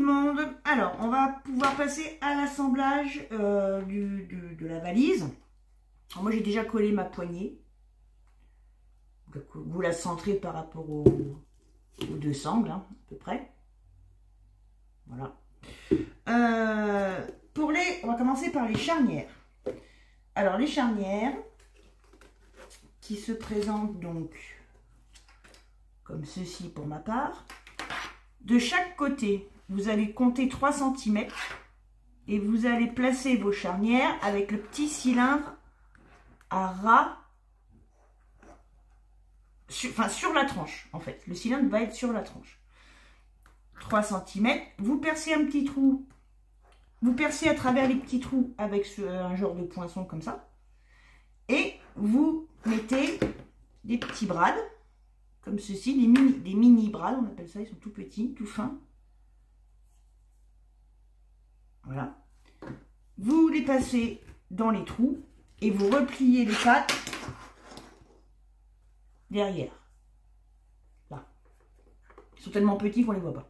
monde. Alors, on va pouvoir passer à l'assemblage de la valise. Alors, moi, j'ai déjà collé ma poignée. Donc, vous la centrez par rapport aux deux sangles, hein, à peu près. Voilà. On va commencer par les charnières. Alors, les charnières qui se présentent donc comme ceci pour ma part. De chaque côté, vous allez compter 3 cm et vous allez placer vos charnières avec le petit cylindre à ras, sur la tranche en fait. Le cylindre va être sur la tranche. 3 cm, vous percez un petit trou, vous percez à travers les petits trous avec un genre de poinçon comme ça. Et vous mettez des petits brades, comme ceci, des mini brades, on appelle ça, ils sont tout petits, tout fins. Voilà. Vous les passez dans les trous et vous repliez les pattes derrière. Là. Ils sont tellement petits qu'on ne les voit pas.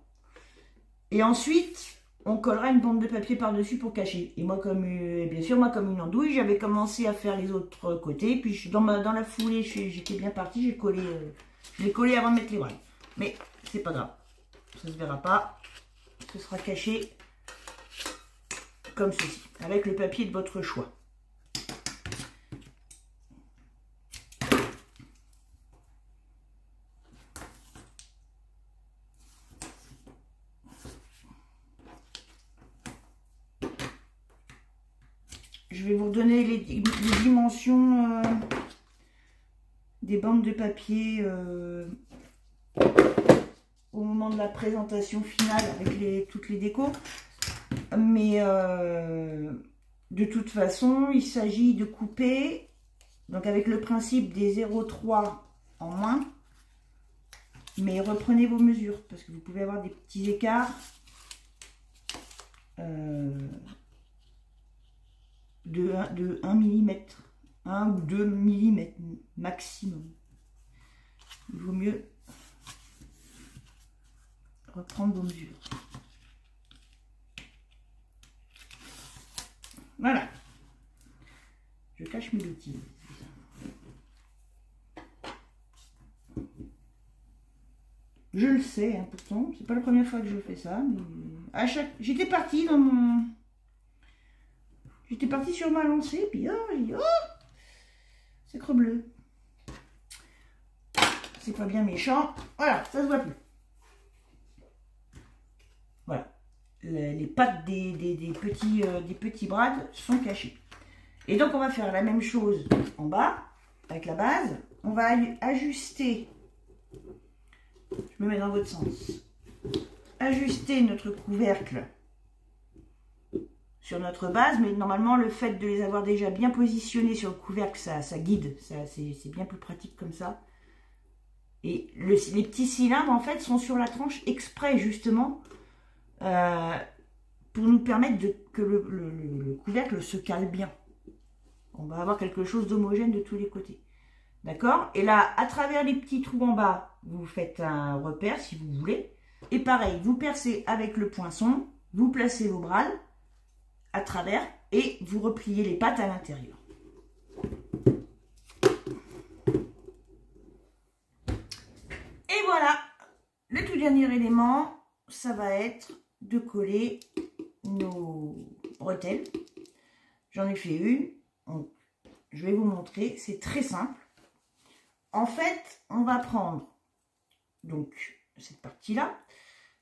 Et ensuite, on collera une bande de papier par-dessus pour cacher. Et moi, bien sûr, moi, comme une andouille, j'avais commencé à faire les autres côtés. Puis dans la foulée, j'étais bien partie, j'ai collé... Je l'ai collé avant de mettre les braies. Mais c'est pas grave. Ça ne se verra pas. Ce sera caché comme ceci. Avec le papier de votre choix. Je vais vous redonner les dimensions des bandes de papier au moment de la présentation finale avec toutes les décos. Mais de toute façon, il s'agit de couper, donc avec le principe des 0,3 en moins. Mais reprenez vos mesures parce que vous pouvez avoir des petits écarts. De 1 mm, 1 ou 2 mm maximum. Il vaut mieux reprendre vos mesures. Voilà. Je cache mes outils. Je le sais, hein, pourtant, c'est pas la première fois que je fais ça. Mais j'étais partie dans mon... J'étais partie sur ma lancée, puis j'ai dit, oh, c'est crebleu. C'est pas bien méchant. Voilà, ça se voit plus. Voilà. Les pattes des petits brades sont cachées. Et donc, on va faire la même chose en bas, avec la base. On va ajuster, je me mets dans votre sens, ajuster notre couvercle sur notre base, mais normalement le fait de les avoir déjà bien positionnés sur le couvercle, ça guide, c'est bien plus pratique comme ça. Et les petits cylindres en fait sont sur la tranche exprès justement pour nous permettre que le couvercle se cale bien. On va avoir quelque chose d'homogène de tous les côtés. D'accord? Et là, à travers les petits trous en bas, vous faites un repère si vous voulez. Et pareil, vous percez avec le poinçon, vous placez vos brades à travers et vous repliez les pattes à l'intérieur. Et voilà, le tout dernier élément, ça va être de coller nos bretelles. J'en ai fait une, donc je vais vous montrer, c'est très simple. En fait, on va prendre donc cette partie-là.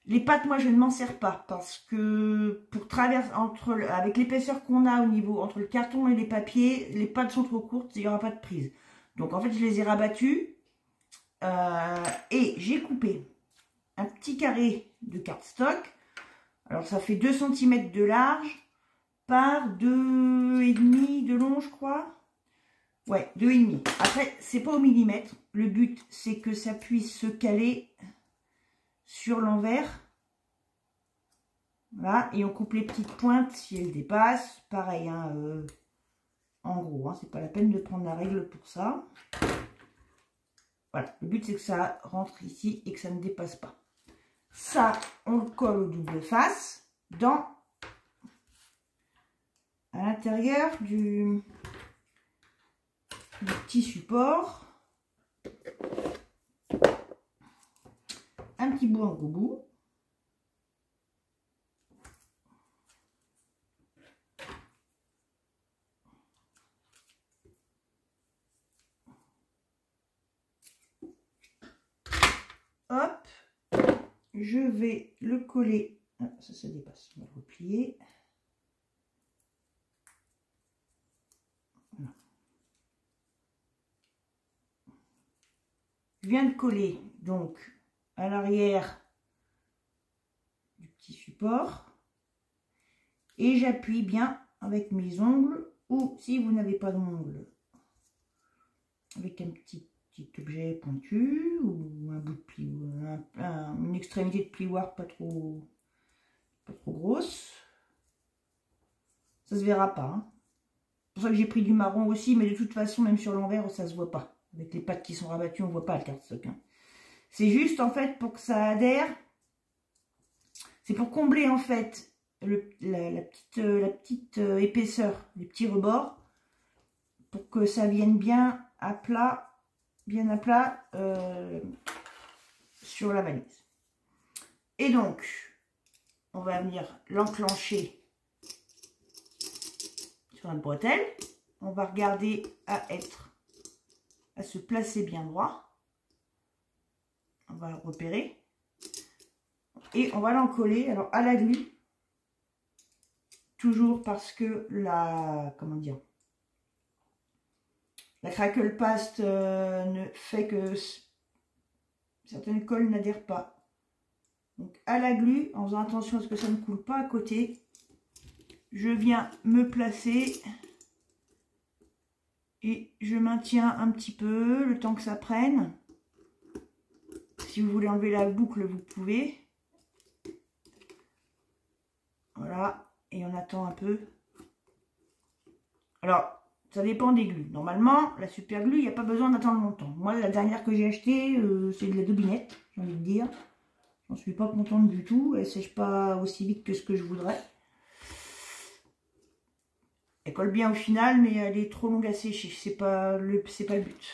Les pattes, moi, je ne m'en sers pas parce que pour traverser avec l'épaisseur qu'on a au niveau entre le carton et les papiers, les pattes sont trop courtes, il n'y aura pas de prise. Donc, en fait, je les ai rabattues et j'ai coupé un petit carré de cardstock. Alors, ça fait 2 cm de large par 2,5 de long, je crois. Ouais, 2,5. Après, c'est pas au millimètre. Le but, c'est que ça puisse se caler sur l'envers. Voilà, et on coupe les petites pointes si elles dépassent. Pareil, hein, en gros, hein, c'est pas la peine de prendre la règle pour ça. Voilà, le but c'est que ça rentre ici et que ça ne dépasse pas. Ça, on le colle au double face à l'intérieur du petit support. Un petit bout en gros bout. Hop, je vais le coller. Ah, ça dépasse. On va le replier. Voilà. Je viens de coller donc à l'arrière du petit support et j'appuie bien avec mes ongles, ou si vous n'avez pas d'ongles, avec un petit objet pointu ou un bout de pli, une extrémité de plioir pas trop grosse. Ça se verra pas, hein. C'est pour ça que j'ai pris du marron aussi, mais de toute façon même sur l'envers ça se voit pas. Avec les pattes qui sont rabattues on voit pas le cardstock, hein. C'est juste en fait pour que ça adhère. C'est pour combler en fait la petite épaisseur, les petits rebords, pour que ça vienne bien à plat sur la valise. Et donc, on va venir l'enclencher sur notre bretelle. On va regarder à se placer bien droit. On va le repérer. Et on va l'encoller alors à la glu. Toujours parce que la crackle paste ne fait que certaines colles n'adhèrent pas. Donc à la glu, en faisant attention à ce que ça ne coule pas à côté, je viens me placer et je maintiens un petit peu le temps que ça prenne. Si vous voulez enlever la boucle, vous pouvez. Voilà, et on attend un peu. Alors, ça dépend des glues. Normalement, la super glue, il n'y a pas besoin d'attendre longtemps. Moi, la dernière que j'ai achetée, c'est de la Dobinette, j'ai envie de dire. J'en suis pas contente du tout. Elle sèche pas aussi vite que ce que je voudrais. Elle colle bien au final, mais elle est trop longue à sécher. C'est pas le but.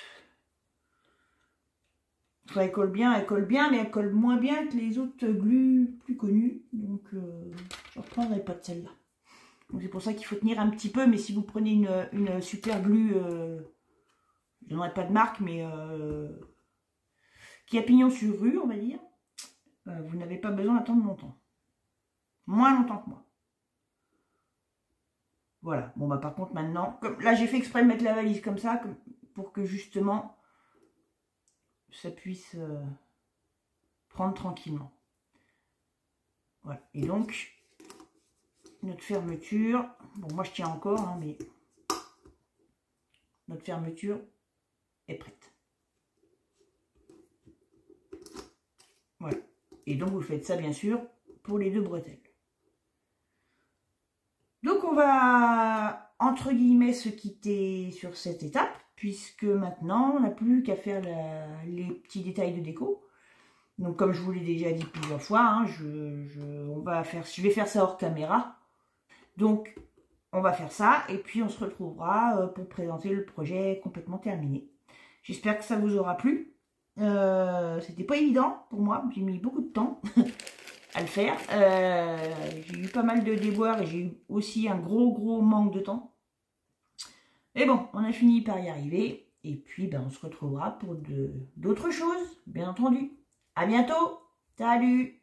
Enfin, elle colle bien, mais elle colle moins bien que les autres glues plus connues. Donc, je ne reprendrai pas de celle-là. C'est pour ça qu'il faut tenir un petit peu, mais si vous prenez une super glue, je ne donnerai pas de marque, mais qui a pignon sur rue, on va dire, vous n'avez pas besoin d'attendre longtemps. Moins longtemps que moi. Voilà. Bon, bah par contre, maintenant, là j'ai fait exprès de mettre la valise comme ça, pour que justement, ça puisse prendre tranquillement. Voilà. Et donc, notre fermeture, bon moi je tiens encore, hein, mais notre fermeture est prête. Voilà. Et donc vous faites ça bien sûr pour les deux bretelles. Donc on va entre guillemets se quitter sur cette étape, puisque maintenant on n'a plus qu'à faire les petits détails de déco. Donc comme je vous l'ai déjà dit plusieurs fois, hein, je vais faire ça hors caméra. Donc on va faire ça et puis on se retrouvera pour présenter le projet complètement terminé. J'espère que ça vous aura plu. C'était pas évident pour moi, j'ai mis beaucoup de temps à le faire. J'ai eu pas mal de déboires et j'ai eu aussi un gros manque de temps. Mais bon, on a fini par y arriver. Et puis ben, on se retrouvera pour d'autres choses, bien entendu. À bientôt. Salut!